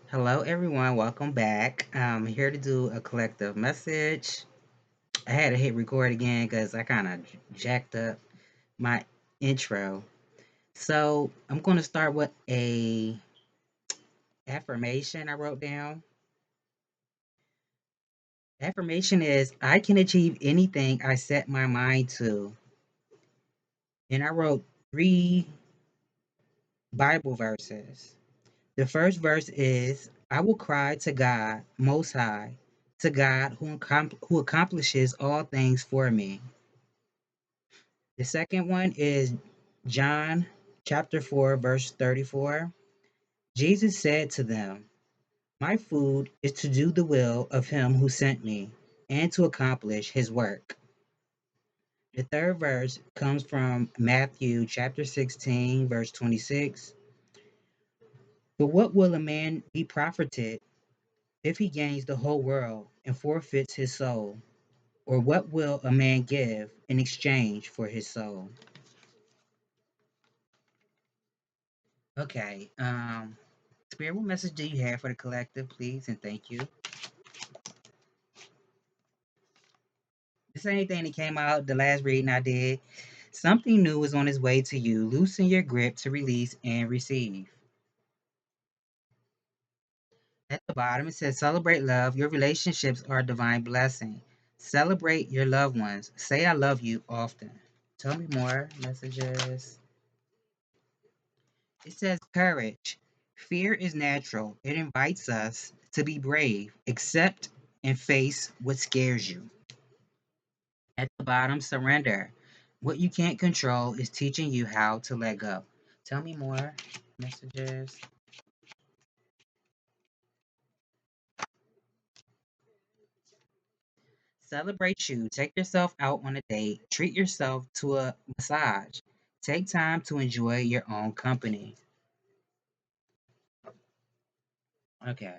Hello, everyone. Welcome back. I'm here to do a collective message. I had to hit record again because I kind of jacked up my intro. So I'm going to start with a affirmation I wrote down. Affirmation is I can achieve anything I set my mind to. And I wrote three Bible verses. The first verse is I will cry to God Most High, to God who accomplishes all things for me. The second one is John chapter 4, verse 34. Jesus said to them, my food is to do the will of him who sent me and to accomplish his work. The third verse comes from Matthew chapter 16, verse 26. But what will a man be profited if he gains the whole world and forfeits his soul? Or what will a man give in exchange for his soul? Okay, Spirit, what message do you have for the collective, please? And thank you. This ain't anything that came out the last reading I did. Something new is on its way to you. Loosen your grip to release and receive. At the bottom, it says, celebrate love. Your relationships are a divine blessing. Celebrate your loved ones. Say, I love you often. Tell me more messages. It says, courage. Fear is natural. It invites us to be brave, accept, and face what scares you. At the bottom, surrender. What you can't control is teaching you how to let go. Tell me more messages. Celebrate you. Take yourself out on a date. Treat yourself to a massage. Take time to enjoy your own company. Okay.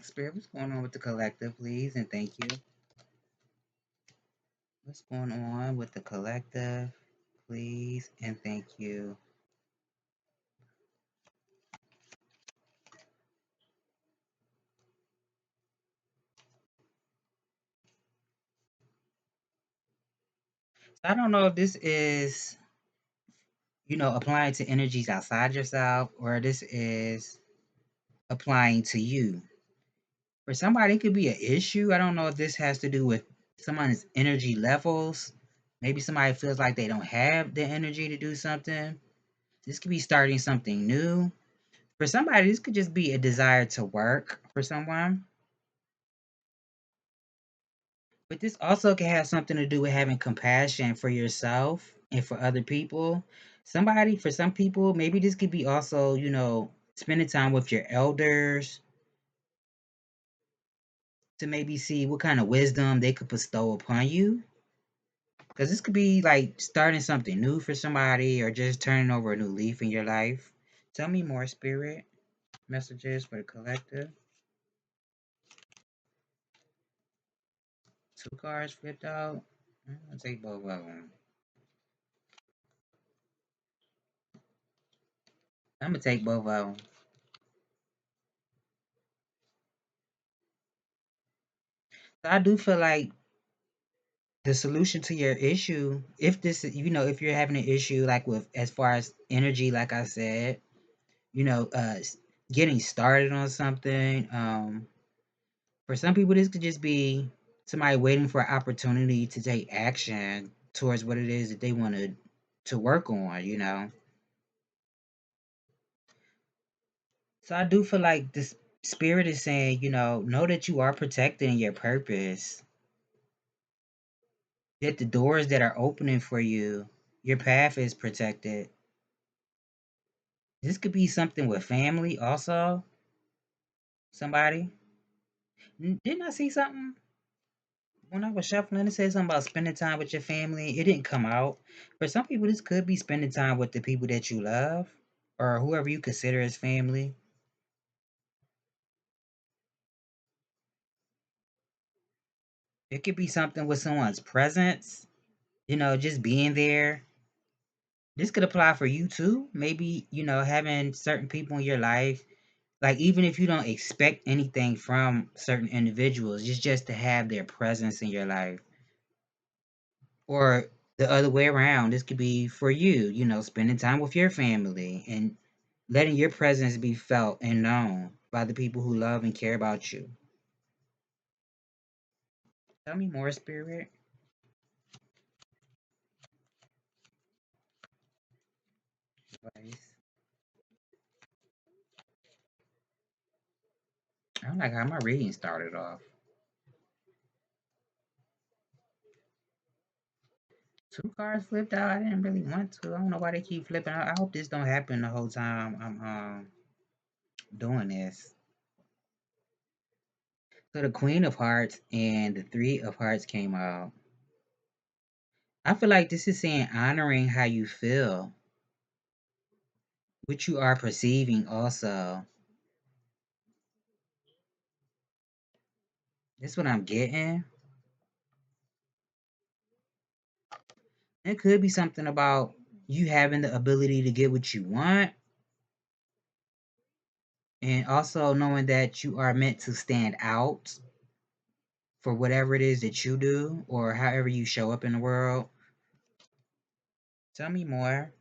Spirit, what's going on with the collective, please? And thank you. What's going on with the collective, please? And thank you. So I don't know if this is, applying to energies outside yourself or this is applying to you. For somebody, it could be an issue. I don't know if this has to do with someone's energy levels. Maybe somebody feels like they don't have the energy to do something. This could be starting something new. For somebody, this could just be a desire to work for someone. But this also can have something to do with having compassion for yourself and for other people. For some people, maybe this could be also, spending time with your elders to maybe see what kind of wisdom they could bestow upon you. Because this could be like starting something new for somebody or just turning over a new leaf in your life. Tell me more, Spirit. Messages for the collective. Two cards flipped out. I'm going to take both of them. I'm going to take both of them. So I do feel like the solution to your issue, if this, if you're having an issue like with as far as energy, like I said, you know, uh, getting started on something. For some people, this could just be somebody waiting for an opportunity to take action towards what it is that they want to work on. So I do feel like this spirit is saying, know that you are protecting your purpose, that the doors that are opening for you, your path is protected. This could be something with family also. Somebody. Didn't I see something when I was shuffling? It said something about spending time with your family. It didn't come out. For some people, this could be spending time with the people that you love or whoever you consider as family. It could be something with someone's presence, just being there. This could apply for you too. Maybe, having certain people in your life, like even if you don't expect anything from certain individuals, it's just to have their presence in your life. Or the other way around, this could be for you, spending time with your family and letting your presence be felt and known by the people who love and care about you. Tell me more, Spirit. Please. I don't like how my reading started off. Two cards flipped out. I didn't really want to. I don't know why they keep flipping out. I hope this don't happen the whole time I'm doing this. So the Queen of Hearts and the Three of Hearts came out. I feel like this is saying honoring how you feel, what you are perceiving also. That's what I'm getting. It could be something about you having the ability to get what you want, and also knowing that you are meant to stand out for whatever it is that you do or however you show up in the world. Tell me more.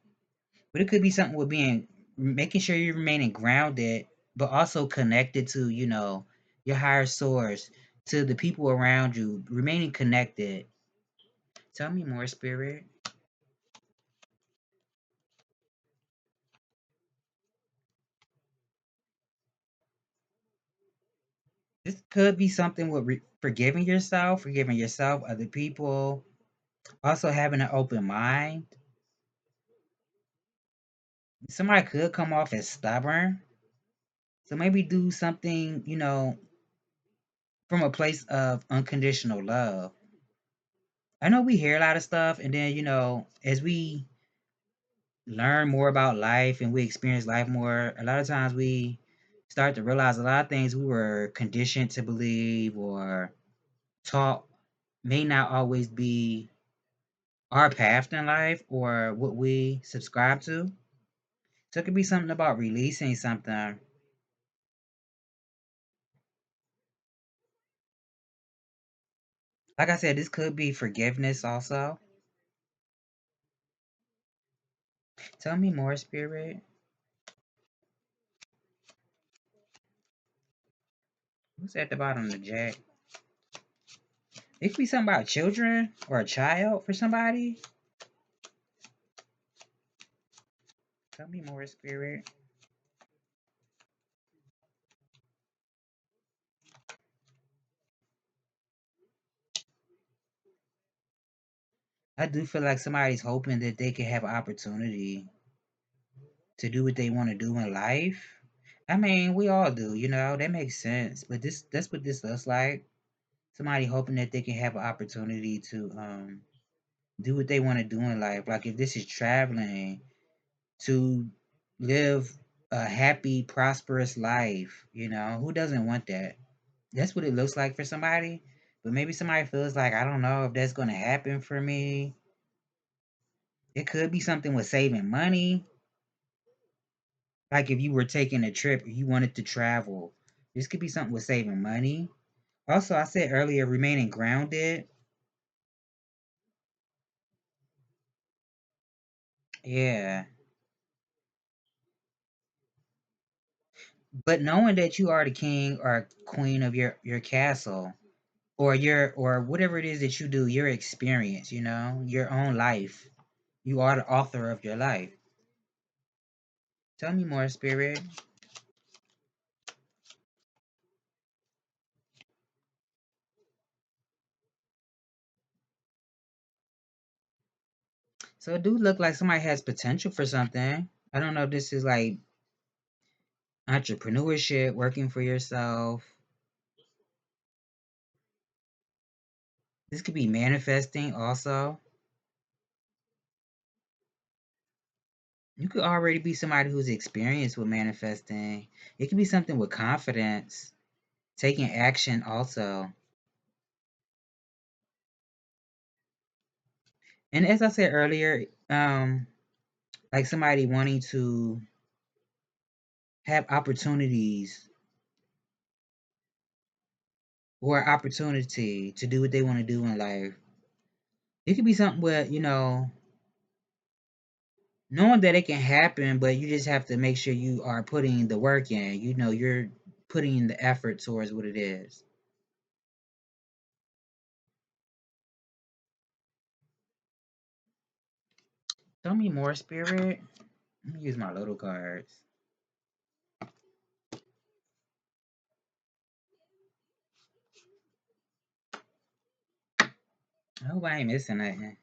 But it could be something with being making sure you're remaining grounded, but also connected to, your higher source, to the people around you, remaining connected. Tell me more, Spirit. This could be something with forgiving yourself, other people, also having an open mind. Somebody could come off as stubborn. So maybe do something, from a place of unconditional love. I know we hear a lot of stuff, and then, as we learn more about life and we experience life more, a lot of times we start to realize a lot of things we were conditioned to believe or taught may not always be our path in life or what we subscribe to. So it could be something about releasing something. Like I said, this could be forgiveness also. Tell me more, Spirit. What's at the bottom of the Jack? It could be something about children or a child for somebody. Tell me more, Spirit. I do feel like somebody's hoping that they can have an opportunity to do what they want to do in life. I mean, we all do, that makes sense. But that's what this looks like. Somebody hoping that they can have an opportunity to do what they want to do in life. Like if this is traveling, to live a happy, prosperous life, who doesn't want that? That's what it looks like for somebody. But maybe somebody feels like, I don't know if that's going to happen for me. It could be something with saving money. Like if you were taking a trip, you wanted to travel. This could be something with saving money. Also, I said earlier, remaining grounded. Yeah. But knowing that you are the king or queen of your castle, or whatever it is that you do, your experience, your own life. You are the author of your life. Tell me more, Spirit. So it do look like somebody has potential for something. I don't know if this is like entrepreneurship, working for yourself. This could be manifesting also. You could already be somebody who's experienced with manifesting. It could be something with confidence, taking action also. And as I said earlier, like somebody wanting to have opportunities or opportunity to do what they want to do in life. It could be something where, knowing that it can happen, but you just have to make sure you are putting the work in. You're putting in the effort towards what it is. Tell me more, Spirit. Let me use my little cards. I hope I ain't missing nothing.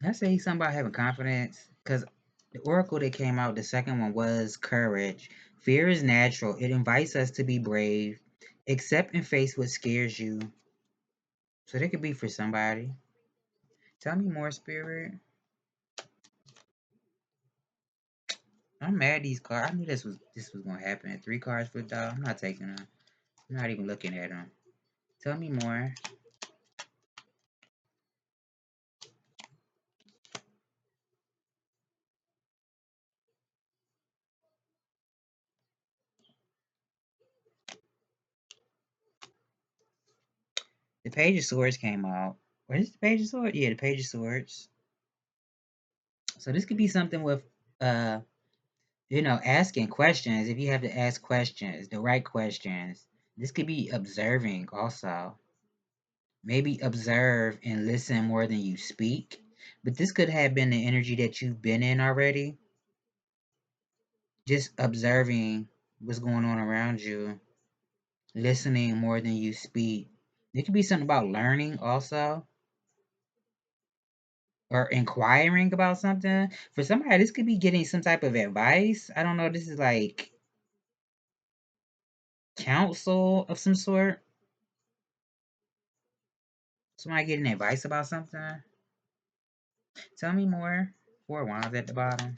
I say something about having confidence because the oracle that came out, the second one was courage. Fear is natural. It invites us to be brave, accept and face what scares you. So that could be for somebody. Tell me more, Spirit. I'm mad at these cards. I knew this was gonna happen. Three cards for dog. I'm not taking them. I'm not even looking at them. Tell me more. The Page of Swords came out. What is the Page of Swords? Yeah, the Page of Swords. So this could be something with asking questions. If you have to ask questions, the right questions. This could be observing also. Maybe observe and listen more than you speak. But this could have been the energy that you've been in already. Just observing what's going on around you, listening more than you speak. It could be something about learning also, or inquiring about something. For somebody, this could be getting some type of advice. I don't know. This is like counsel of some sort. Somebody getting advice about something. Tell me more. Four wands at the bottom.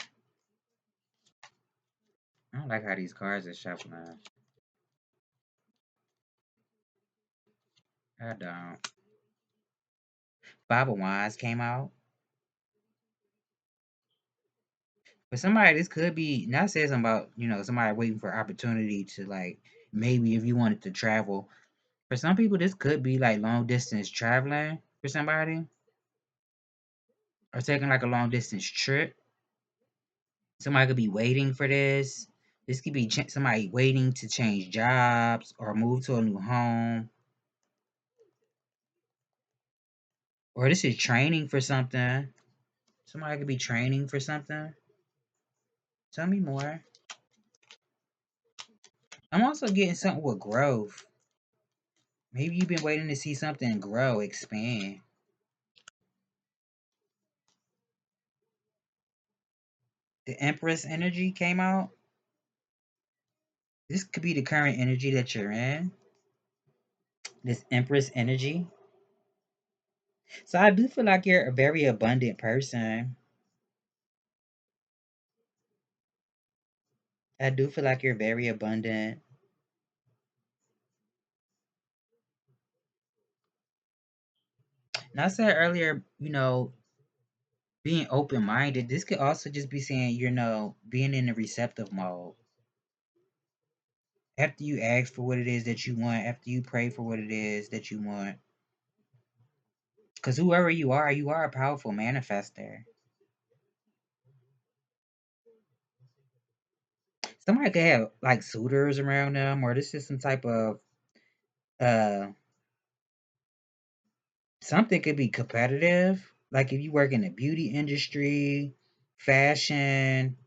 I don't like how these cards are shuffling. I don't. Five of wands came out. For somebody, this could be not saying something about somebody waiting for opportunity to, like, maybe if you wanted to travel. For some people, this could be like long distance traveling for somebody, or taking like a long distance trip. Somebody could be waiting for this. This could be somebody waiting to change jobs or move to a new home. Or this is training for something. Somebody could be training for something. Tell me more. I'm also getting something with growth. Maybe you've been waiting to see something grow, expand. The Empress energy came out. This could be the current energy that you're in. This Empress energy. So I do feel like you're a very abundant person. I do feel like you're very abundant. And I said earlier, being open minded, this could also just be saying, being in a receptive mode. After you ask for what it is that you want, after you pray for what it is that you want. Because whoever you are a powerful manifester. Somebody could have like suitors around them, or this is some type of uh something could be competitive. Like if you work in the beauty industry, fashion,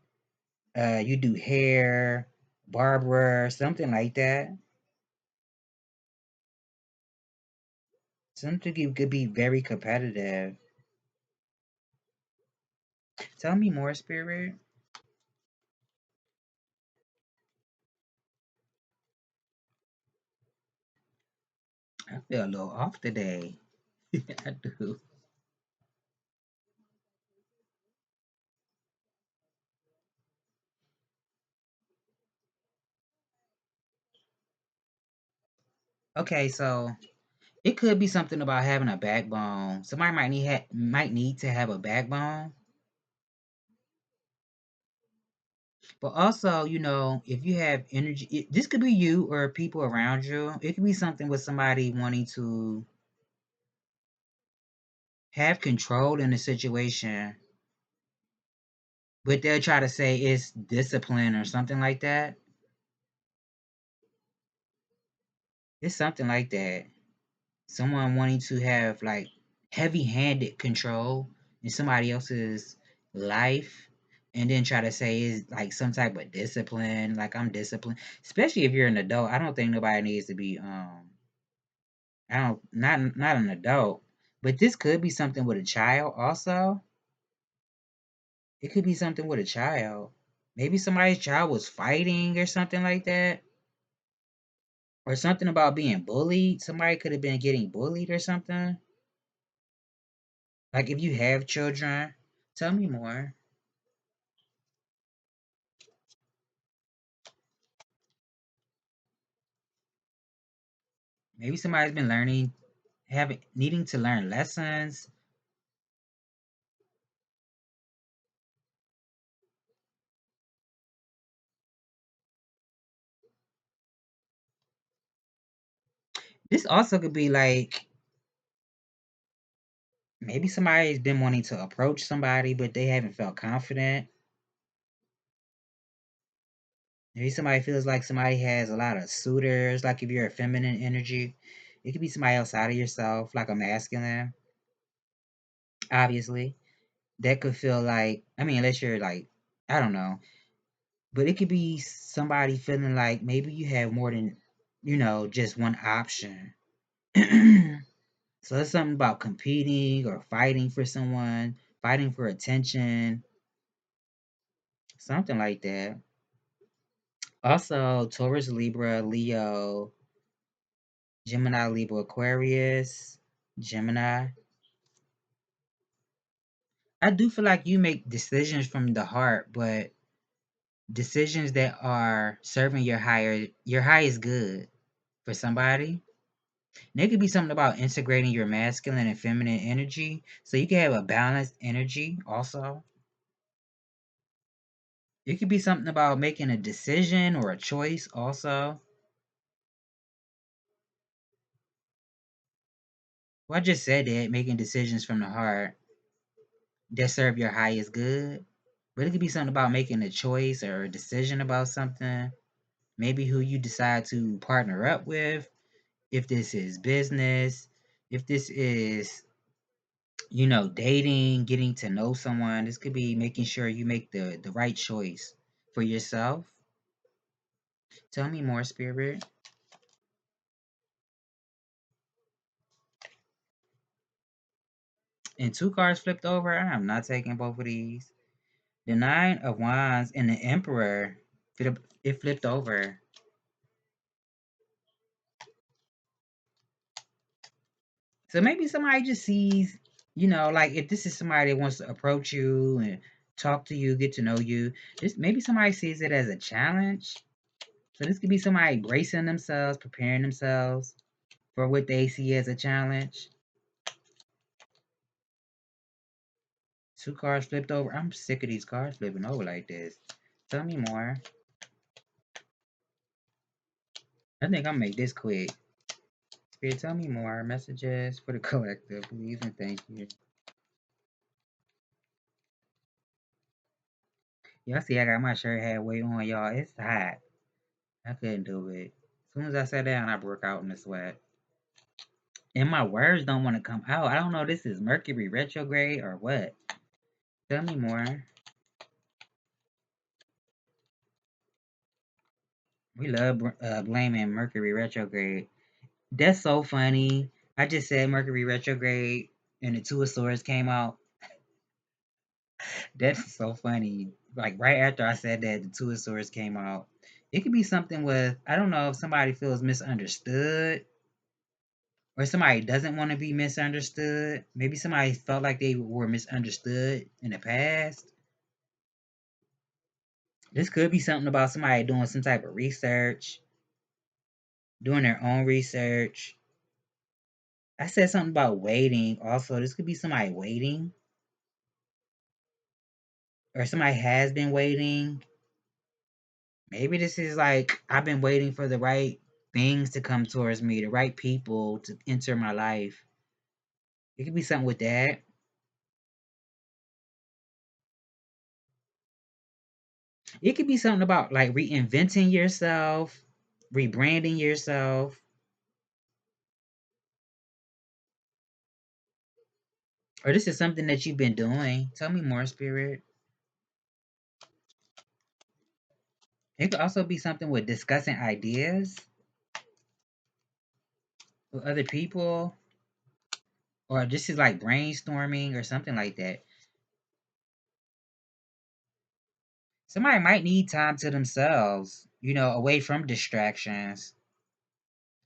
you do hair, barber, something like that. Something could be very competitive. Tell me more, Spirit. I feel a little off today. I do. Okay, so It could be something about having a backbone. Somebody might need to have a backbone. But also, if you have energy, this could be you or people around you. It could be something with somebody wanting to have control in a situation, but they'll try to say it's discipline or something like that. It's something like that. Someone wanting to have like heavy-handed control in somebody else's life, and then try to say it's like some type of discipline, like I'm disciplined. Especially if you're an adult, I don't think nobody needs to be I don't not an adult, but this could be something with a child also. It could be something with a child. Maybe somebody's child was fighting or something like that. Or something about being bullied. Somebody could have been getting bullied or something. Like if you have children, tell me more. Maybe somebody's been learning, having needing to learn lessons. This also could be like maybe somebody's been wanting to approach somebody, but they haven't felt confident. Maybe somebody feels like somebody has a lot of suitors, like if you're a feminine energy, it could be somebody outside of yourself, like a masculine, obviously. That could feel like, I mean, unless you're like, I don't know, but it could be somebody feeling like maybe you have more than, just one option. So it's something about competing or fighting for someone, fighting for attention, something like that. Also, Taurus, Libra, Leo, Gemini, Libra, Aquarius, Gemini. I do feel like you make decisions from the heart, but decisions that are serving your highest good for somebody. And it could be something about integrating your masculine and feminine energy. So you can have a balanced energy also. It could be something about making a decision or a choice also. Well, I just said it, making decisions from the heart that serve your highest good. But it could be something about making a choice or a decision about something. Maybe who you decide to partner up with, if this is business, if this is, dating, getting to know someone. This could be making sure you make the right choice for yourself. Tell me more, Spirit. And two cards flipped over. I'm not taking both of these. The Nine of Wands and the Emperor. It flipped over. So maybe somebody just sees, like if this is somebody that wants to approach you and talk to you, get to know you, this maybe somebody sees it as a challenge. So this could be somebody bracing themselves, preparing themselves for what they see as a challenge. Two cards flipped over. I'm sick of these cards flipping over like this. Tell me more. I think I'm gonna make this quick. Spirit, tell me more. Messages for the collective, please and thank you. Y'all see I got my shirt halfway on, y'all. It's hot. I couldn't do it. As soon as I sat down, I broke out in the sweat. And my words don't want to come out. I don't know this is Mercury retrograde or what. Tell me more. We love blaming Mercury retrograde. That's so funny. I just said Mercury retrograde and the Two of Swords came out. That's so funny. Like right after I said that, the Two of Swords came out. It could be something with, I don't know if somebody feels misunderstood or somebody doesn't want to be misunderstood. Maybe somebody felt like they were misunderstood in the past. This could be something about somebody doing some type of research, doing their own research, I said something about waiting. Also, this could be somebody waiting, or somebody has been waiting. Maybe this is like I've been waiting for the right things to come towards me, the right people to enter my life. It could be something with that. It could be something about like reinventing yourself, rebranding yourself, or this is something that you've been doing. Tell me more, Spirit. It could also be something with discussing ideas with other people, or this is like brainstorming or something like that. Somebody might need time to themselves, away from distractions.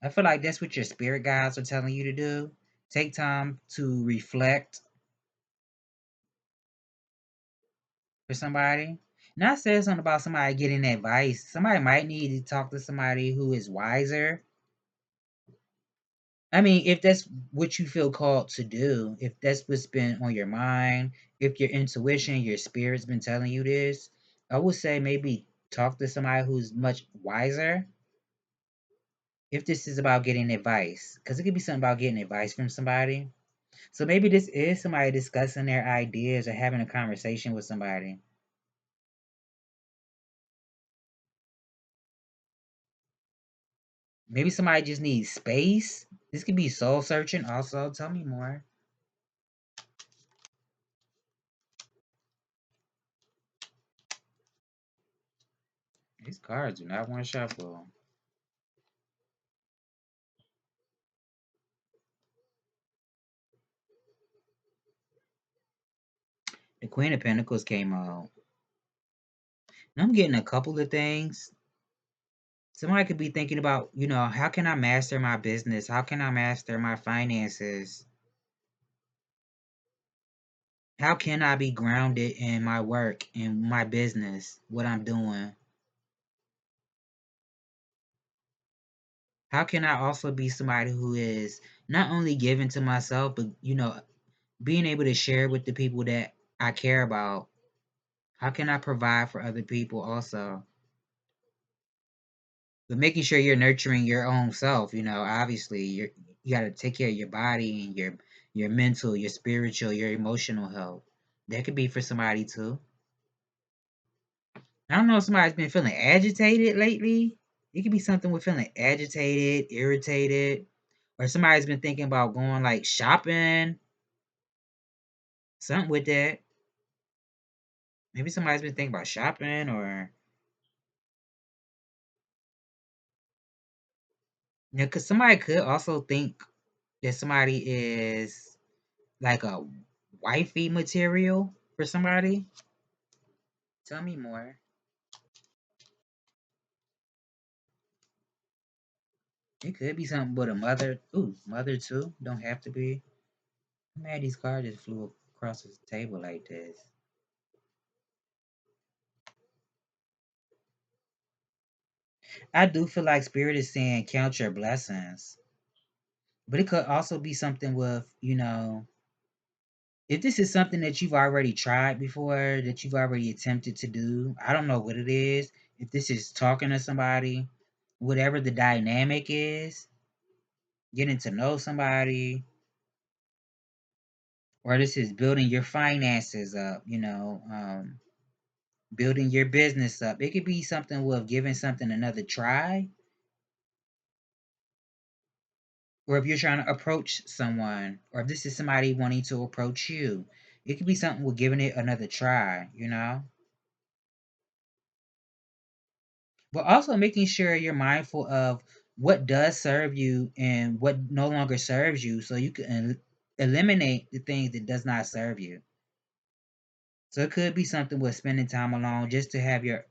I feel like that's what your spirit guides are telling you to do. Take time to reflect for somebody. Not saying something about somebody getting advice. Somebody might need to talk to somebody who is wiser. I mean, if that's what you feel called to do, if that's what's been on your mind, if your intuition, your spirit's been telling you this, I would say maybe talk to somebody who's much wiser if this is about getting advice. Because it could be something about getting advice from somebody. So maybe this is somebody discussing their ideas or having a conversation with somebody. Maybe somebody just needs space. This could be soul searching also. Tell me more. These cards do not want to shuffle. The Queen of Pentacles came out. And I'm getting a couple of things. Somebody could be thinking about, how can I master my business? How can I master my finances? How can I be grounded in my work and my business, what I'm doing? How can I also be somebody who is not only giving to myself, but, being able to share with the people that I care about? How can I provide for other people also? But making sure you're nurturing your own self, obviously you got to take care of your body and your mental, your spiritual, your emotional health. That could be for somebody too. I don't know if somebody's been feeling agitated lately. It could be something with feeling agitated, irritated, or somebody's been thinking about going like shopping, something with that. Maybe somebody's been thinking about shopping, or because somebody could also think that somebody is like a wifey material for somebody. Tell me more. It could be something with a mother. Ooh, mother too. Don't have to be. I'm mad these cards just flew across the table like this. I do feel like Spirit is saying count your blessings. But it could also be something with, if this is something that you've already tried before, that you've already attempted to do, I don't know what it is. If this is talking to somebody, whatever the dynamic is, getting to know somebody, or this is building your finances up, building your business up. It could be something with giving something another try, or if you're trying to approach someone, or if this is somebody wanting to approach you, it could be something with giving it another try. But also making sure you're mindful of what does serve you and what no longer serves you, so you can eliminate the things that does not serve you. So it could be something with spending time alone just to have your,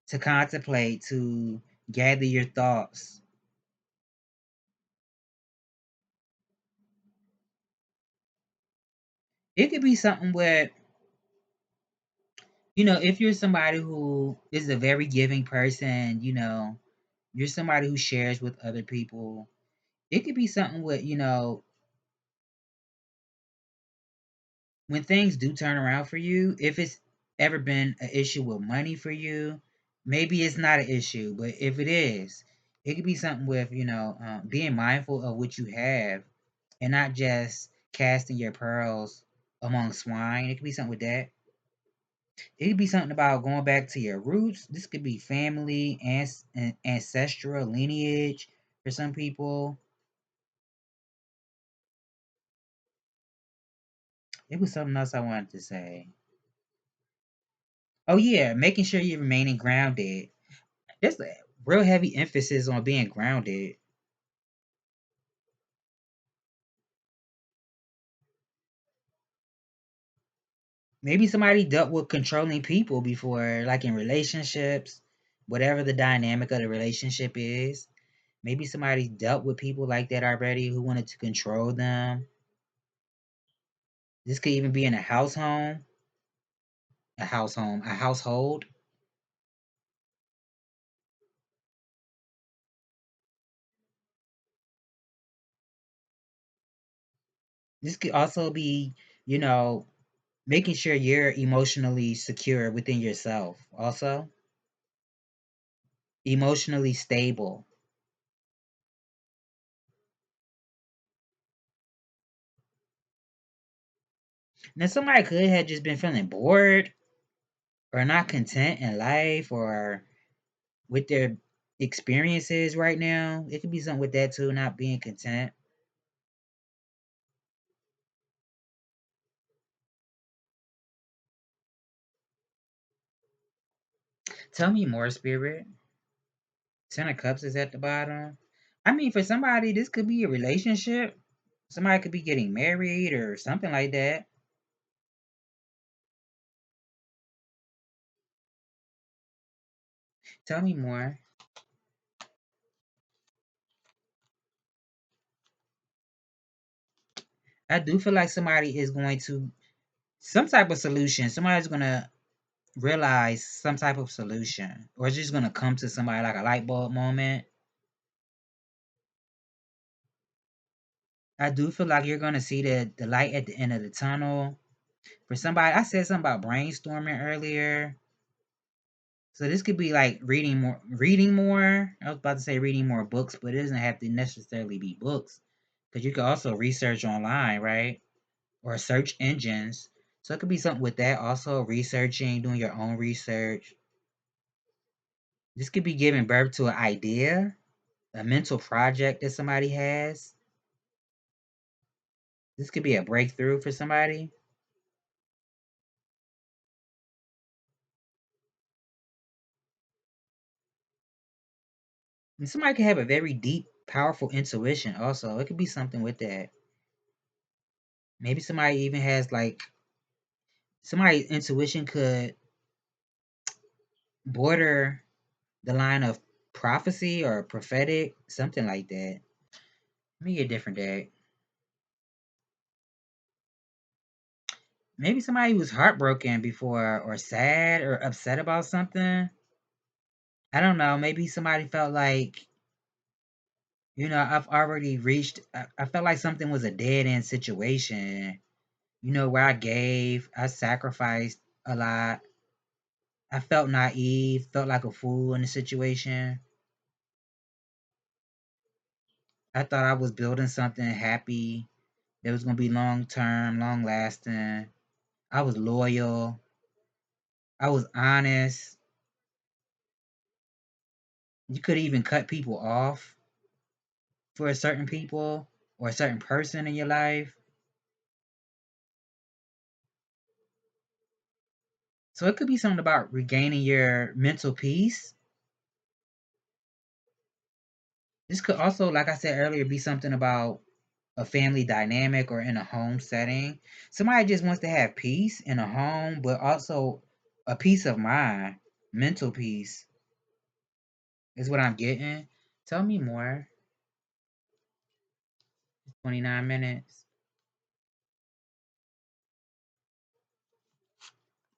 to contemplate, to gather your thoughts. It could be something where, if you're somebody who is a very giving person, you're somebody who shares with other people. It could be something with, when things do turn around for you, if it's ever been an issue with money for you, maybe it's not an issue. But if it is, it could be something with, being mindful of what you have and not just casting your pearls among swine. It could be something with that. It could be something about going back to your roots. This could be family and ancestral lineage for some people. It was something else I wanted to say. Oh yeah, making sure you're remaining grounded. There's a real heavy emphasis on being grounded. Maybe somebody dealt with controlling people before, like in relationships, whatever the dynamic of the relationship is. Maybe somebody dealt with people like that already who wanted to control them. This could even be in a a household. This could also be, you know, making sure you're emotionally secure within yourself. Also, emotionally stable. Now, somebody could have just been feeling bored or not content in life or with their experiences right now. It could be something with that too, not being content. Tell me more, Spirit. Ten of Cups is at the bottom. I mean, for somebody, this could be a relationship. Somebody could be getting married or something like that. Tell me more. I do feel like somebody is going to some type of solution. Somebody's gonna realize some type of solution, or it's just gonna come to somebody like a light bulb moment. I do feel like you're gonna see the light at the end of the tunnel. For somebody, I said something about brainstorming earlier. So this could be like reading more. I was about to say reading more books, but it doesn't have to necessarily be books. Because you could also research online, right? Or search engines. So it could be something with that. Also researching, doing your own research. This could be giving birth to an idea, a mental project that somebody has. This could be a breakthrough for somebody. And somebody could have a very deep, powerful intuition also. It could be something with that. Maybe somebody even has like somebody's intuition could border the line of prophecy or prophetic, something like that. Let me get a different day. Maybe somebody was heartbroken before or sad or upset about something. I don't know. Maybe somebody felt like, I've already reached, I felt like something was a dead end situation, where I sacrificed a lot. I felt naive, felt like a fool in the situation. I thought I was building something happy that was going to be long term, long lasting. I was loyal. I was honest. You could even cut people off for a certain people or a certain person in your life. So it could be something about regaining your mental peace. This could also, like I said earlier, be something about a family dynamic or in a home setting. Somebody just wants to have peace in a home, but also a peace of mind, mental peace is what I'm getting. Tell me more. 29 minutes.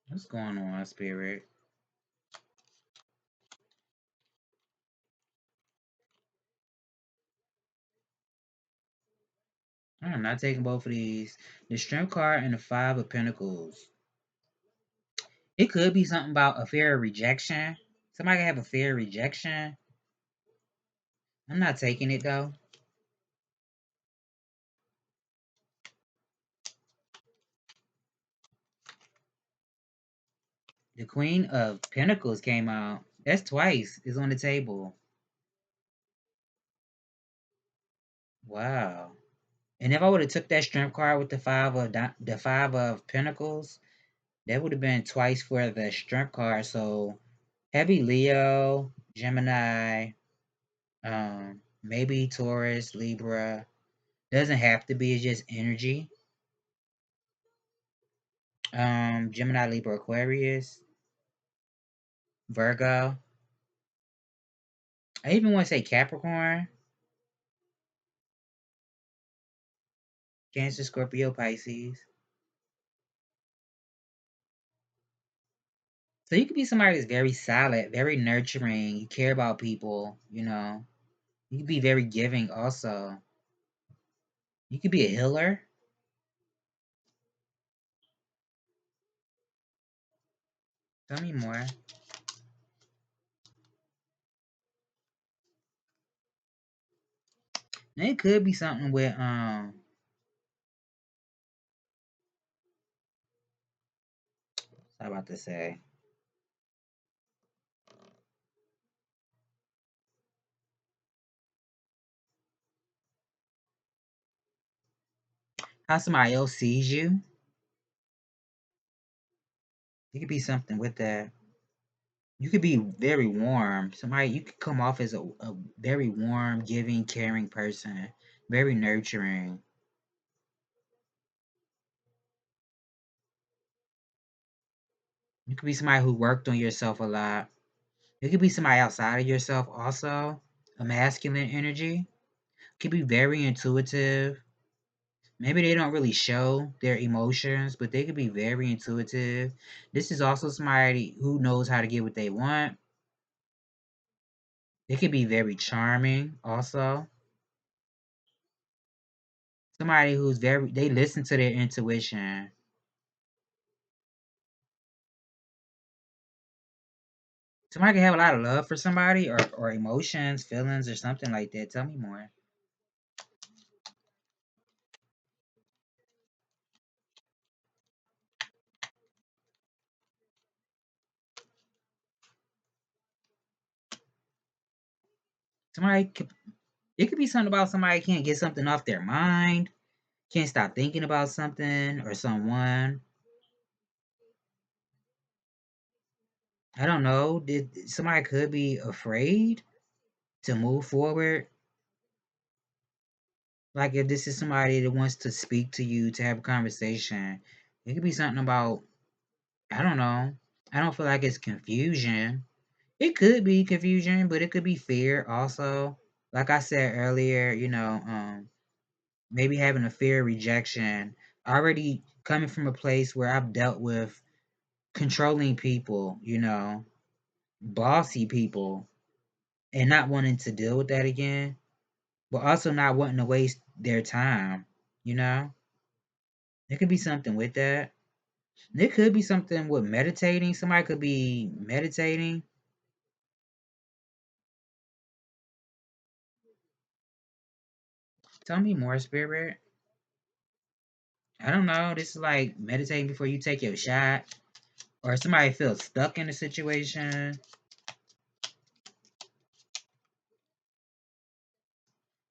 What's going on, Spirit? I'm not taking both of these. The Strength card and the Five of Pentacles. It could be something about a fear of rejection. Somebody can have a fear of rejection. I'm not taking it though. The Queen of Pentacles came out. That's twice. It's on the table. Wow. And if I would have took that Strength card with the Five of Pentacles, that would have been twice for the Strength card. So heavy Leo, Gemini, maybe Taurus, Libra. Doesn't have to be. It's just energy. Gemini, Libra, Aquarius, Virgo. I even want to say Capricorn, Cancer, Scorpio, Pisces. So you could be somebody that's very solid, very nurturing. You care about people, you know. You could be very giving also. You could be a healer. Tell me more. And it could be something with what I about to say. How somebody else sees you. It could be something with that. You could be very warm. Somebody you could come off as a very warm, giving, caring person. Very nurturing. You could be somebody who worked on yourself a lot. It could be somebody outside of yourself also. A masculine energy. Could be very intuitive. Maybe they don't really show their emotions, but they could be very intuitive. This is also somebody who knows how to get what they want. They could be very charming also. Somebody who's they listen to their intuition. Somebody can have a lot of love for somebody or emotions, feelings, or something like that. Tell me more. Somebody could, it could be something about somebody can't get something off their mind, can't stop thinking about something or someone. I don't know. Did somebody could be afraid to move forward? Like if this is somebody that wants to speak to you, to have a conversation, it could be something about, I don't know. I don't feel like it's confusion. It could be confusion, but it could be fear also. Like I said earlier, maybe having a fear of rejection, already coming from a place where I've dealt with controlling people, bossy people, and not wanting to deal with that again, but also not wanting to waste their time, you know? It could be something with that. It could be something with meditating. Somebody could be meditating. Tell me more, Spirit. I don't know. This is like meditating before you take your shot. Or somebody feels stuck in a situation.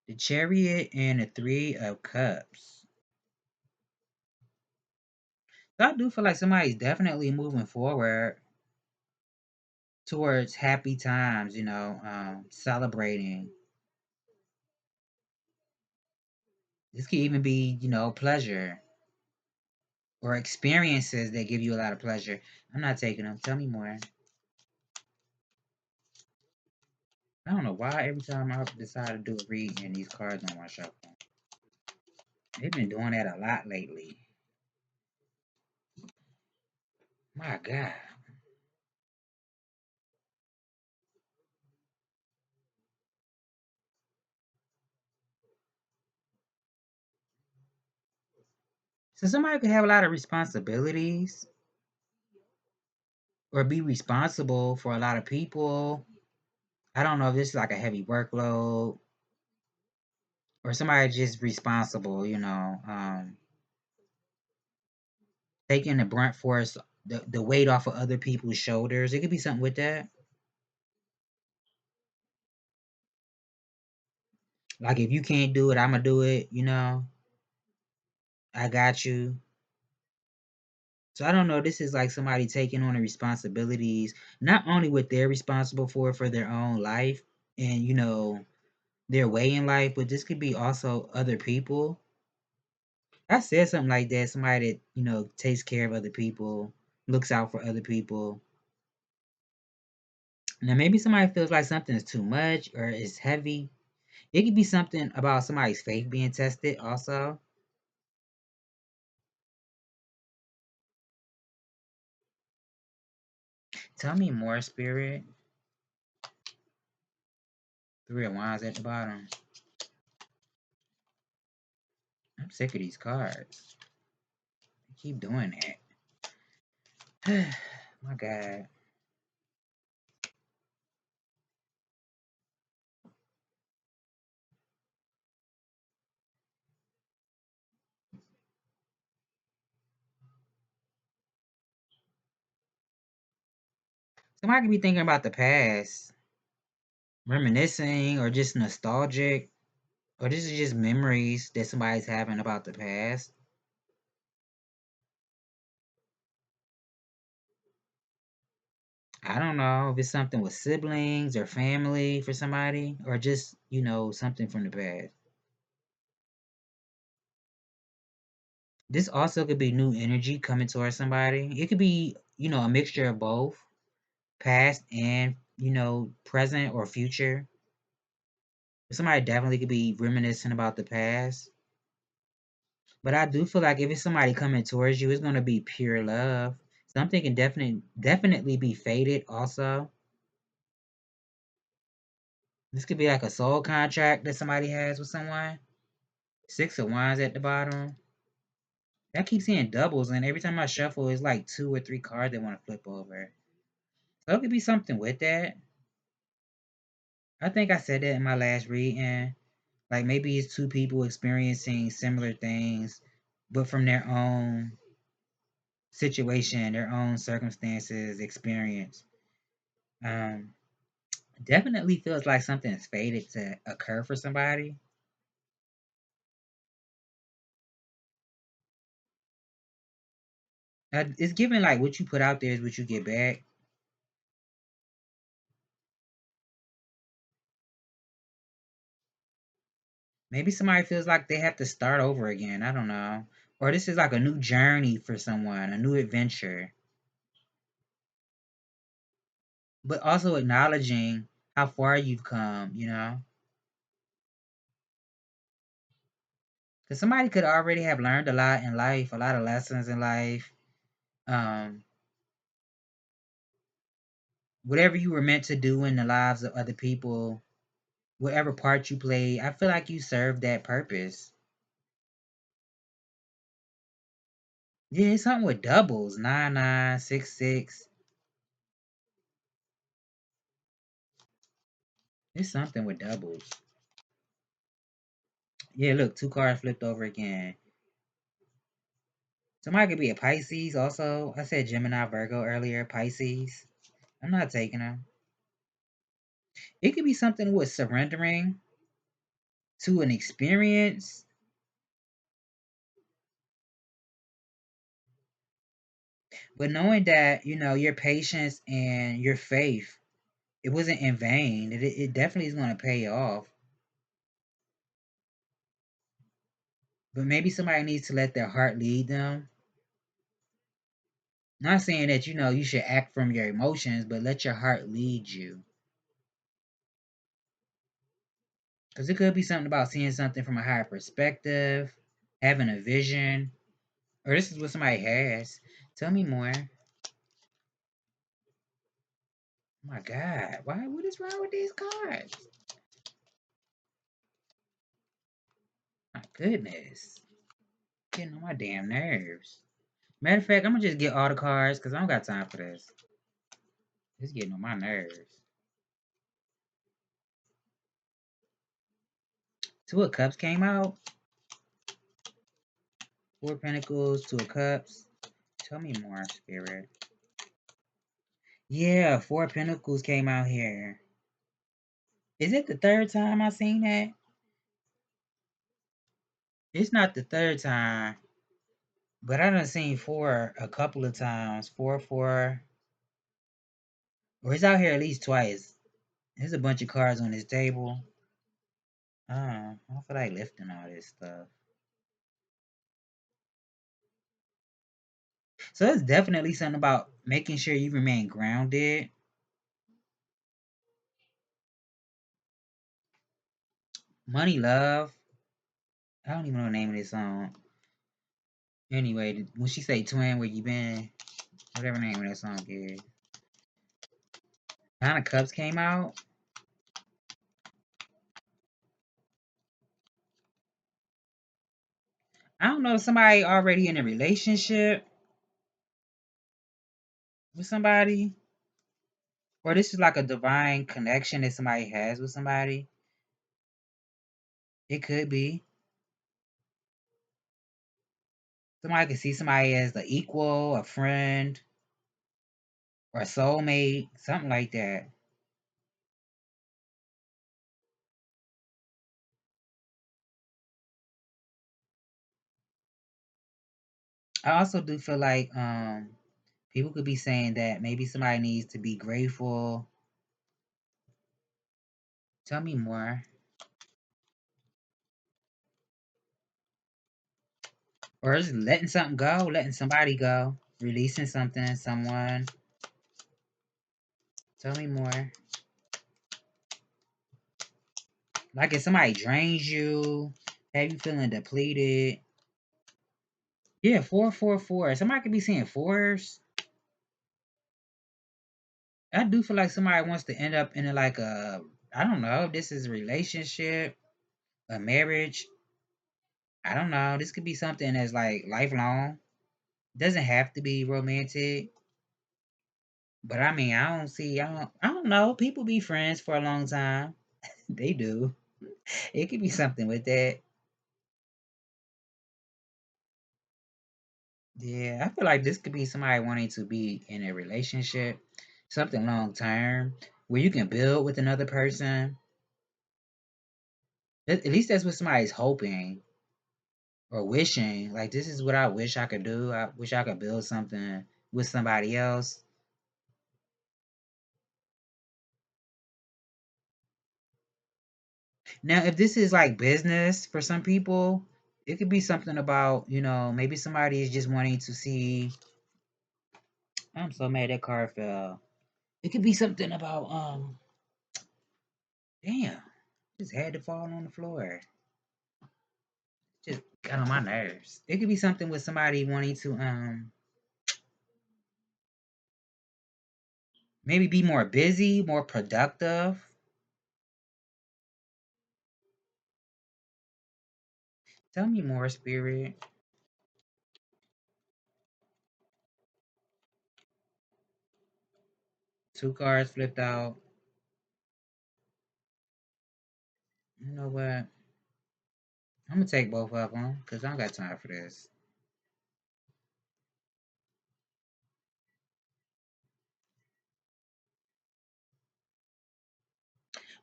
The Chariot and the Three of Cups. So I do feel like somebody's definitely moving forward towards happy times, celebrating. This could even be, pleasure or experiences that give you a lot of pleasure. I'm not taking them. Tell me more. I don't know why every time I decide to do a reading and these cards on my shuffle. They've been doing that a lot lately. My God. So somebody could have a lot of responsibilities or be responsible for a lot of people. I don't know if this is like a heavy workload or somebody just responsible, taking the brunt force, the weight off of other people's shoulders. It could be something with that. Like if you can't do it, I'ma do it, I got you. So I don't know. This is like somebody taking on the responsibilities, not only what they're responsible for their own life and their way in life, but this could be also other people. I said something like that. Somebody that takes care of other people, looks out for other people. Now maybe somebody feels like something is too much or is heavy. It could be something about somebody's faith being tested also. Tell me more, spirit. Three of Wands at the bottom. I'm sick of these cards. They keep doing that. My God. Somebody could be thinking about the past, reminiscing, or just nostalgic, or this is just memories that somebody's having about the past. I don't know if it's something with siblings or family for somebody, or just, something from the past. This also could be new energy coming towards somebody. It could be, a mixture of both, past and, present or future. Somebody definitely could be reminiscing about the past. But I do feel like if it's somebody coming towards you, it's gonna be pure love. Something can definitely be faded also. This could be like a soul contract that somebody has with someone. Six of Wands at the bottom. I keep seeing doubles, and every time I shuffle, it's like two or three cards that want to flip over. So it could be something with that. I think I said that in my last reading. Like maybe it's two people experiencing similar things, but from their own situation, their own circumstances, experience. Um, Definitely feels like something is fated to occur for somebody. It's given like what you put out there is what you get back. Maybe somebody feels like they have to start over again. I don't know. Or this is like a new journey for someone, a new adventure. But also acknowledging how far you've come. Because somebody could already have learned a lot in life, a lot of lessons in life. Um, Whatever you were meant to do in the lives of other people, whatever part you played, I feel like you served that purpose. Yeah, it's something with doubles. 9966. It's something with doubles. Yeah, look, two cards flipped over again. Somebody could be a Pisces also. I said Gemini, Virgo earlier. Pisces. I'm not taking them. It could be something with surrendering to an experience, but knowing that, your patience and your faith, it wasn't in vain. It definitely is going to pay off. But maybe somebody needs to let their heart lead them. Not saying that, you should act from your emotions, but let your heart lead you. Because it could be something about seeing something from a higher perspective, having a vision, or this is what somebody has. Tell me more. Oh my God. Why? What is wrong with these cards? My goodness. Getting on my damn nerves. Matter of fact, I'm gonna just get all the cards because I don't got time for this. It's getting on my nerves. Two of Cups came out. Four of Pentacles, Two of Cups. Tell me more, Spirit. Yeah, Four of Pentacles came out here. Is it the third time I seen that? It's not the third time, but I done seen four a couple of times. Four. Or it's out here at least twice. There's a bunch of cards on this table. I don't feel like lifting all this stuff. So it's definitely something about making sure you remain grounded. Money, love. I don't even know the name of this song. Anyway, when she say twin, where you been? Whatever name of that song is. Nine of Cups came out. I don't know if somebody already in a relationship with somebody. Or this is like a divine connection that somebody has with somebody. It could be. Somebody could see somebody as the equal, a friend, or a soulmate, something like that. I also do feel like people could be saying that maybe somebody needs to be grateful. Tell me more. Or just letting something go, letting somebody go, releasing something, someone. Tell me more. Like if somebody drains you, have you feeling depleted. Yeah, 444. Somebody could be seeing fours. I do feel like somebody wants to end up in like a, I don't know, if this is a relationship, a marriage. I don't know. This could be something that's like lifelong. Doesn't have to be romantic. But I mean, I don't know. People be friends for a long time. They do. It could be something with that. Yeah, I feel like this could be somebody wanting to be in a relationship, something long term, where you can build with another person. At least that's what somebody's hoping or wishing. Like, this is what I wish I could do. I wish I could build something with somebody else. Now, if this is like business for some people, it could be something about, maybe somebody is just wanting to see. I'm so mad that card fell. It could be something about, damn, just had to fall on the floor. Just got on my nerves. It could be something with somebody wanting to, maybe be more busy, more productive. Tell me more, Spirit. Two cards flipped out. You know what? I'm gonna take both of them because I don't got time for this.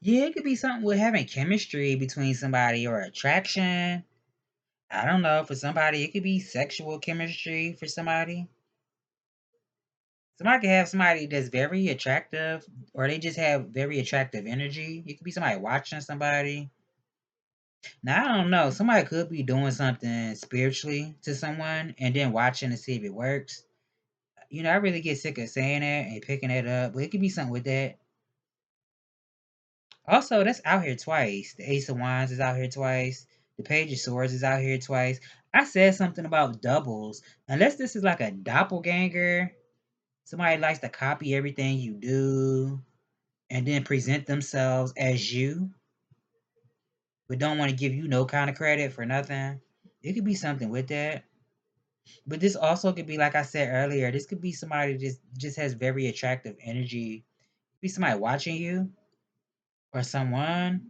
Yeah, it could be something with having chemistry between somebody or attraction. I don't know. For somebody, it could be sexual chemistry for somebody. Somebody could have somebody that's very attractive, or they just have very attractive energy. It could be somebody watching somebody. Now, I don't know. Somebody could be doing something spiritually to someone and then watching to see if it works. I really get sick of saying that and picking it up, but it could be something with that. Also, that's out here twice. The Ace of Wands is out here twice. The Page of Swords is out here twice. I said something about doubles. Unless this is like a doppelganger, somebody likes to copy everything you do and then present themselves as you, but don't want to give you no kind of credit for nothing. It could be something with that. But this also could be, like I said earlier, this could be somebody just has very attractive energy. Could be somebody watching you or someone.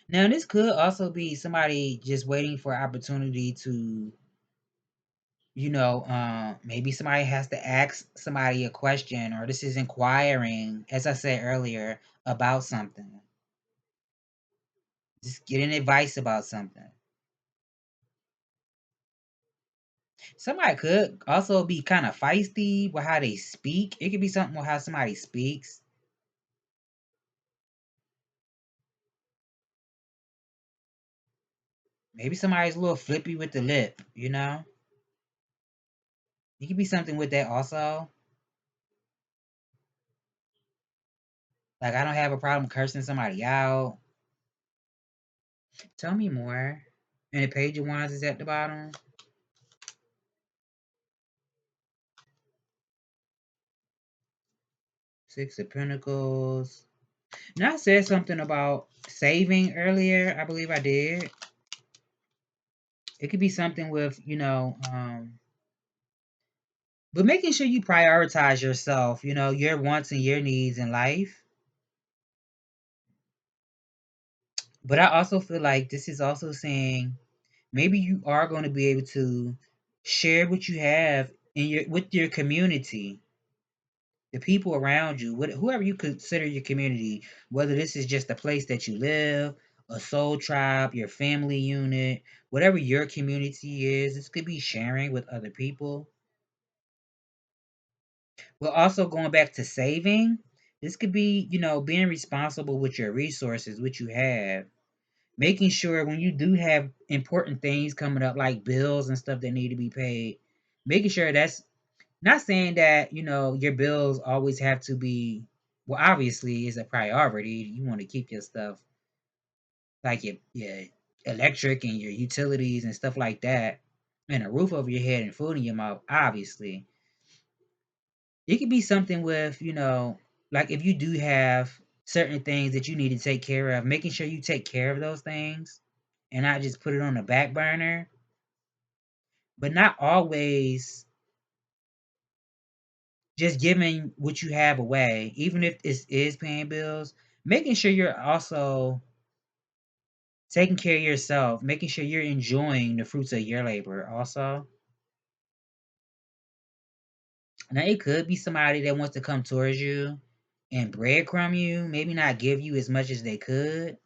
Now this could also be somebody just waiting for opportunity to, maybe somebody has to ask somebody a question, or this is inquiring, as I said earlier, about something. Just getting advice about something. Somebody could also be kind of feisty with how they speak. It could be something with how somebody speaks. Maybe somebody's a little flippy with the lip, you know? It could be something with that also. Like, I don't have a problem cursing somebody out. Tell me more. And the Page of Wands is at the bottom. Six of Pentacles. Now, I said something about saving earlier. I believe I did. It could be something with, but making sure you prioritize yourself, your wants and your needs in life. But I also feel like this is also saying maybe you are going to be able to share what you have in your with your community, the people around you, whoever you consider your community, whether this is just a place that you live, a soul tribe, your family unit, whatever your community is. This could be sharing with other people. But also going back to saving, this could be, being responsible with your resources, what you have. Making sure when you do have important things coming up, like bills and stuff that need to be paid, making sure that's not saying that, your bills always have to be, well, obviously is a priority. You want to keep your stuff like your electric and your utilities and stuff like that, and a roof over your head and food in your mouth, obviously. It could be something with, like if you do have certain things that you need to take care of, making sure you take care of those things and not just put it on the back burner, but not always just giving what you have away, even if this is paying bills, making sure you're also taking care of yourself, making sure you're enjoying the fruits of your labor also. Now, it could be somebody that wants to come towards you and breadcrumb you, maybe not give you as much as they could.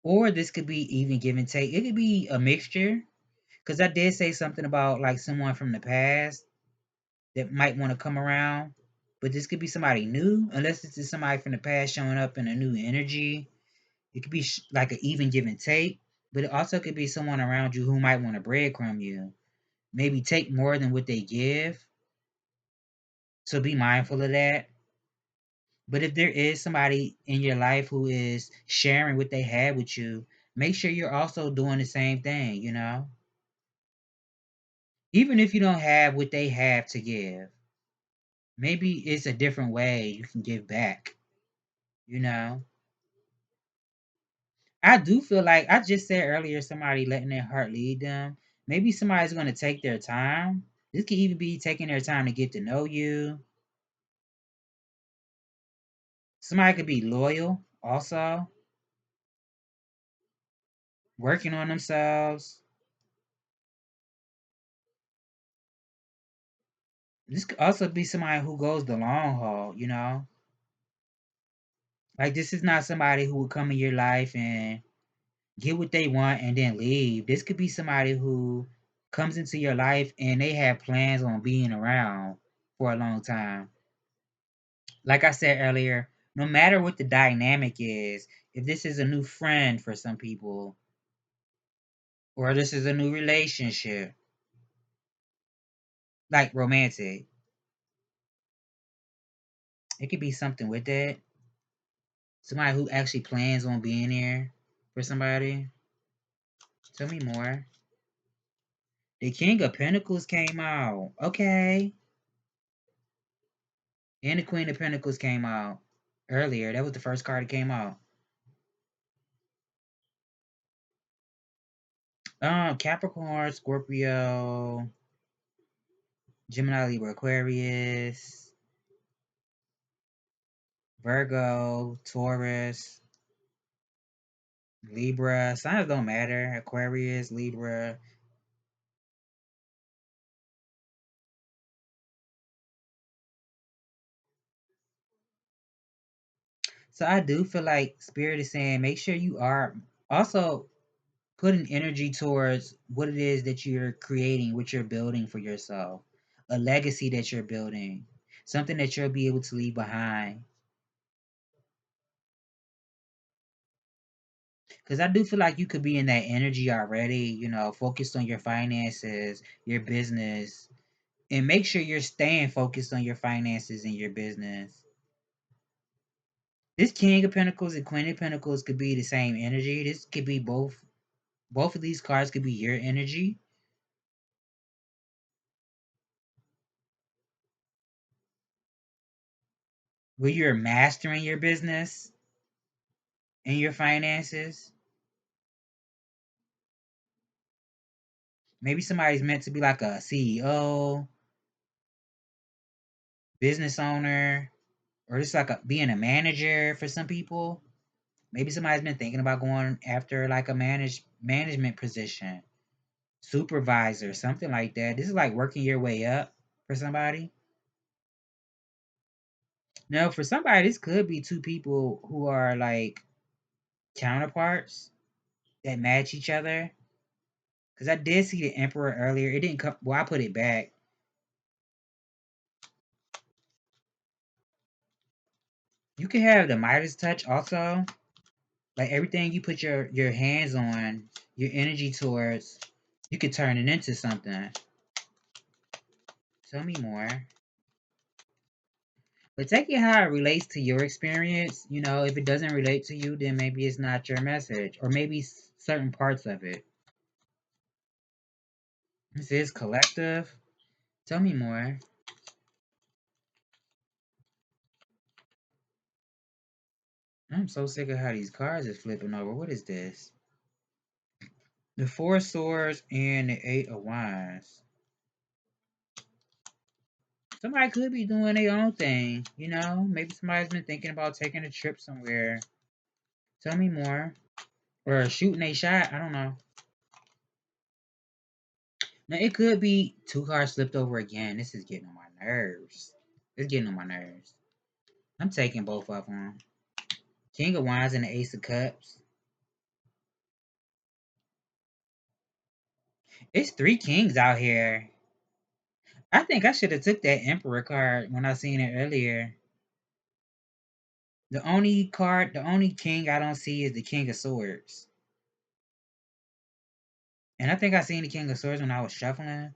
Or this could be even give and take. It could be a mixture. Because I did say something about like someone from the past that might want to come around. But this could be somebody new, unless this is somebody from the past showing up in a new energy. It could be like an even give and take. But it also could be someone around you who might want to breadcrumb you. Maybe take more than what they give. So be mindful of that. But if there is somebody in your life who is sharing what they had with you, make sure you're also doing the same thing. Even if you don't have what they have to give, maybe it's a different way you can give back, you know? I do feel like I just said earlier somebody letting their heart lead them. Maybe somebody's going to take their time. This could even be taking their time to get to know you. Somebody could be loyal also, working on themselves. This could also be somebody who goes the long haul. Like, this is not somebody who would come in your life and get what they want and then leave. This could be somebody who comes into your life and they have plans on being around for a long time. Like I said earlier, no matter what the dynamic is, if this is a new friend for some people, or this is a new relationship, like romantic, it could be something with that. Somebody who actually plans on being there for somebody. Tell me more. The King of Pentacles came out. Okay. And the Queen of Pentacles came out. earlier. That was the first card that came out. Capricorn, Scorpio, Gemini, Libra, Aquarius, Virgo, Taurus, Libra. Signs don't matter. Aquarius, Libra. So I do feel like Spirit is saying make sure you are also putting energy towards what it is that you're creating, what you're building for yourself, a legacy that you're building, something that you'll be able to leave behind. Because I do feel like you could be in that energy already, focused on your finances, your business, and make sure you're staying focused on your finances and your business. This King of Pentacles and Queen of Pentacles could be the same energy. This could be both. Both of these cards could be your energy. Where you're mastering your business and your finances. Maybe somebody's meant to be like a CEO, business owner, or just like being a manager for some people. Maybe somebody's been thinking about going after like a management position, supervisor, something like that. This is like working your way up for somebody. No, for somebody, this could be two people who are like counterparts that match each other. Because I did see the Emperor earlier. It didn't come. Well, I put it back. You can have the Midas touch also. Like everything you put your hands on, your energy towards, you could turn it into something. Tell me more. But take it how it relates to your experience. If it doesn't relate to you, then maybe it's not your message, or maybe certain parts of it. This is collective. Tell me more. I'm so sick of how these cards is flipping over. What is this? The Four of Swords and the Eight of Wands. Somebody could be doing their own thing, Maybe somebody's been thinking about taking a trip somewhere. Tell me more. Or shooting a shot. I don't know. Now, it could be two cards flipped over again. This is getting on my nerves. It's getting on my nerves. I'm taking both of them. King of Wands and the Ace of Cups. It's three kings out here. I think I should have took that Emperor card when I seen it earlier. The only king I don't see is the King of Swords. And I think I seen the King of Swords when I was shuffling.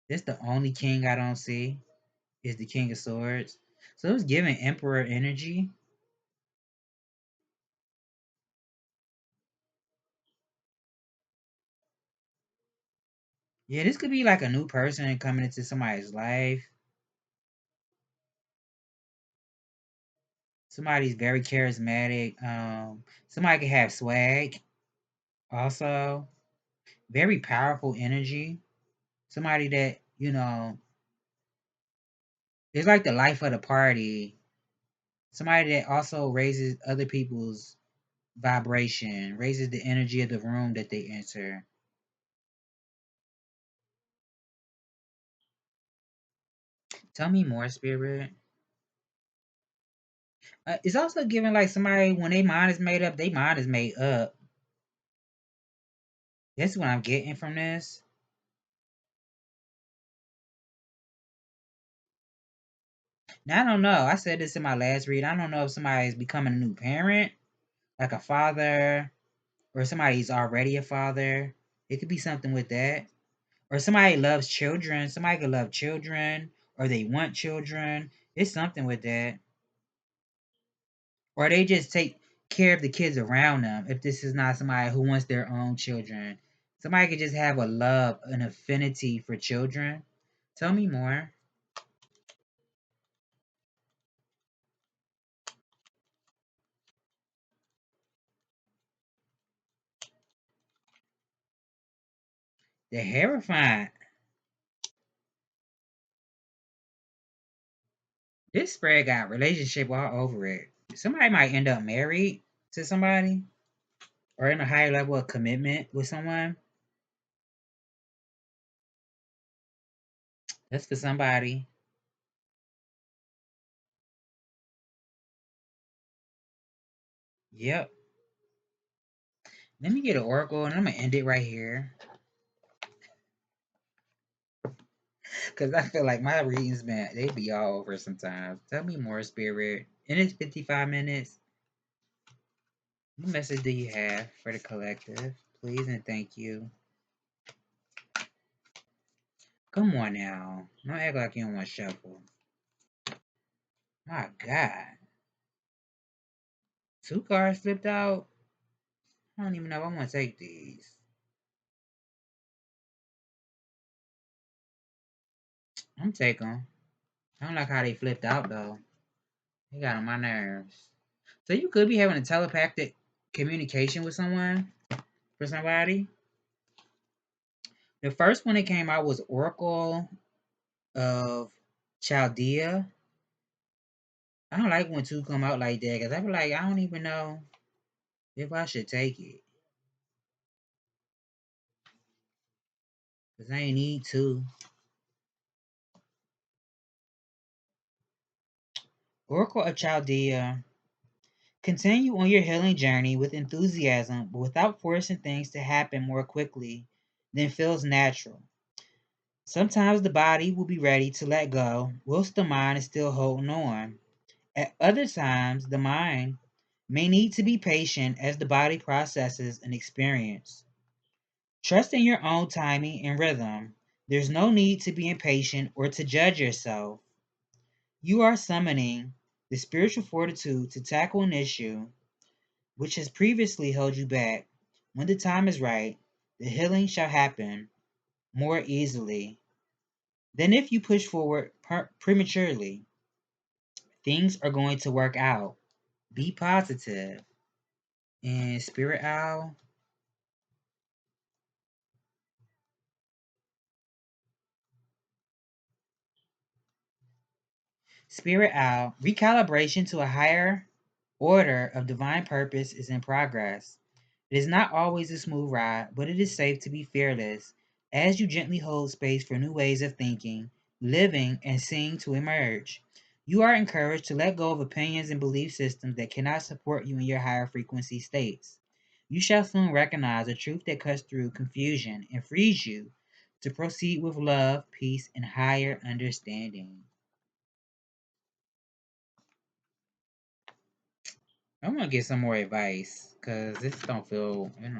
This the only king I don't see is the King of Swords. So it was giving Emperor energy. Yeah, this could be like a new person coming into somebody's life. Somebody's very charismatic. Somebody could have swag. Also, very powerful energy. Somebody that is like the life of the party. Somebody that also raises other people's vibration, raises the energy of the room that they enter. Tell me more, Spirit. It's also giving like somebody when their mind is made up, their mind is made up. That's what I'm getting from this. Now I don't know. I said this in my last read. I don't know if somebody's becoming a new parent, like a father, or somebody's already a father. It could be something with that. Or somebody loves children. Somebody could love children, or they want children. It's something with that. Or they just take care of the kids around them if this is not somebody who wants their own children. Somebody could just have a love, an affinity for children. Tell me more. The Hierophant. This spread got relationship all over it. Somebody might end up married to somebody or in a higher level of commitment with someone. That's for somebody. Yep. Let me get an oracle and I'm gonna end it right here. Cause I feel like my readings, man, they be all over sometimes. Tell me more, spirit. And it's 55 minutes. What message do you have for the collective? Please and thank you. Come on now. Don't act like you don't want to shuffle. My God. 2 cards flipped out. I don't even know if I want to take these. I'm taking them. I don't like how they flipped out though. They got on my nerves. So you could be having a telepathic communication with someone, for somebody. The first one that came out was Oracle of Chaldea. I don't like when two come out like that because I be like, I don't even know if I should take it. Because I ain't need to. Oracle of Chaldea. Continue on your healing journey with enthusiasm, but without forcing things to happen more quickly than feels natural. Sometimes the body will be ready to let go, whilst the mind is still holding on. At other times, the mind may need to be patient as the body processes an experience. Trust in your own timing and rhythm. There's no need to be impatient or to judge yourself. You are summoning the spiritual fortitude to tackle an issue which has previously held you back. When the time is right, the healing shall happen more easily than if you push forward prematurely. Things are going to work out. Be positive. And Spirit Owl, Spirit Owl, recalibration to a higher order of divine purpose is in progress. It is not always a smooth ride, but it is safe to be fearless as you gently hold space for new ways of thinking, living, and seeing to emerge. You are encouraged to let go of opinions and belief systems that cannot support you in your higher frequency states. You shall soon recognize a truth that cuts through confusion and frees you to proceed with love, peace, and higher understanding. I'm gonna get some more advice because this don't feel. Do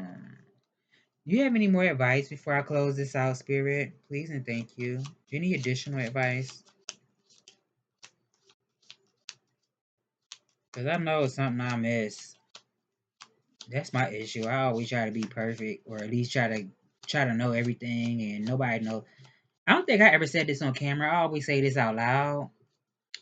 you have any more advice before I close this out, Spirit? Please and thank you. Any additional advice? Because I know it's something I miss. That's my issue. I always try to be perfect, or at least try to know everything, and nobody knows. I don't think I ever said this on camera. I always say this out loud,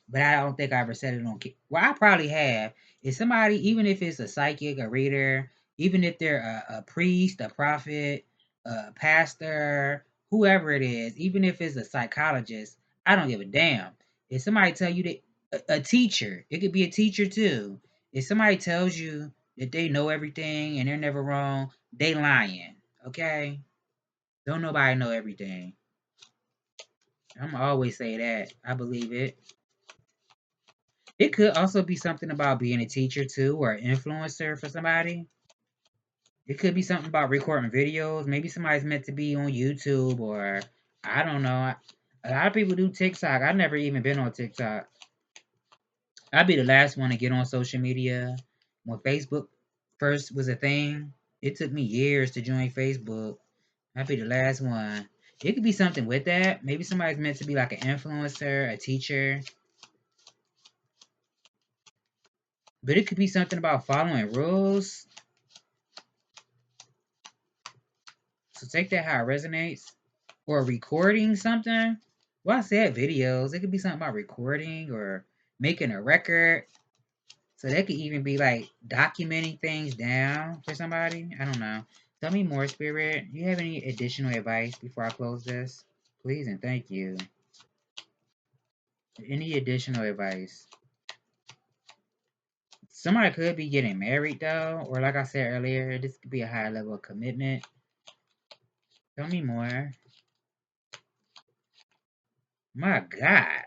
but I don't think I ever said it on. Well, I probably have. If somebody, even if it's a psychic, a reader, even if they're a priest, a prophet, a pastor, whoever it is, even if it's a psychologist, I don't give a damn. If somebody tell you that a teacher, it could be a teacher too. If somebody tells you that they know everything and they're never wrong, they lying. Okay, don't nobody know everything. I'm always say that. I believe it. It could also be something about being a teacher too, or an influencer for somebody. It could be something about recording videos. Maybe somebody's meant to be on YouTube, or I don't know. A lot of people do TikTok. I've never even been on TikTok. I'd be the last one to get on social media. When Facebook first was a thing, it took me years to join Facebook. I'd be the last one. It could be something with that. Maybe somebody's meant to be like an influencer, a teacher. But it could be something about following rules. So take that how it resonates. Or recording something. Well, I said videos. It could be something about recording or making a record. So that could even be like documenting things down for somebody. I don't know. Tell me more, Spirit. You have any additional advice before I close this? Please and thank you. Any additional advice? Somebody could be getting married though, or like I said earlier, this could be a high level of commitment. Tell me more. My God.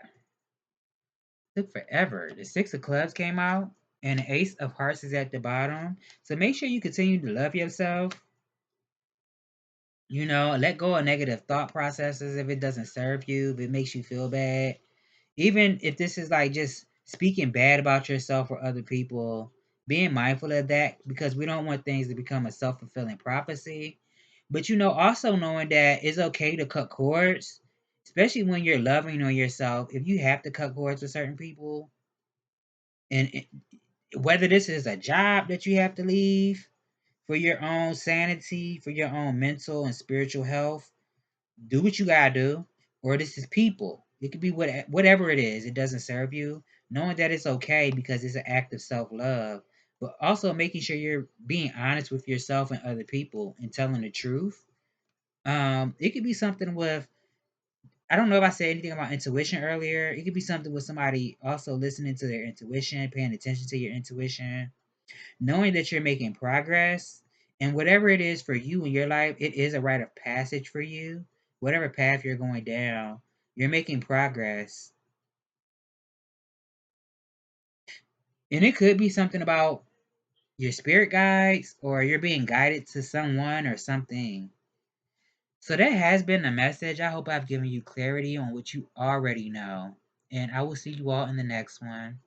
Took forever. The Six of Clubs came out, and the Ace of Hearts is at the bottom. So make sure you continue to love yourself. You know, let go of negative thought processes if it doesn't serve you, if it makes you feel bad. Even if this is like just speaking bad about yourself or other people, being mindful of that because we don't want things to become a self fulfilling prophecy. But you know, also knowing that it's okay to cut cords, especially when you're loving on yourself. If you have to cut cords with certain people, and whether this is a job that you have to leave for your own sanity, for your own mental and spiritual health, do what you gotta do. Or this is people. It could be whatever it is. It doesn't serve you. Knowing that it's okay because it's an act of self love, but also making sure you're being honest with yourself and other people and telling the truth. It could be something with, I don't know if I said anything about intuition earlier. It could be something with somebody also listening to their intuition, paying attention to your intuition, knowing that you're making progress, and whatever it is for you in your life, it is a rite of passage for you. Whatever path you're going down, you're making progress. And it could be something about your spirit guides, or you're being guided to someone or something. So that has been the message. I hope I've given you clarity on what you already know. And I will see you all in the next one.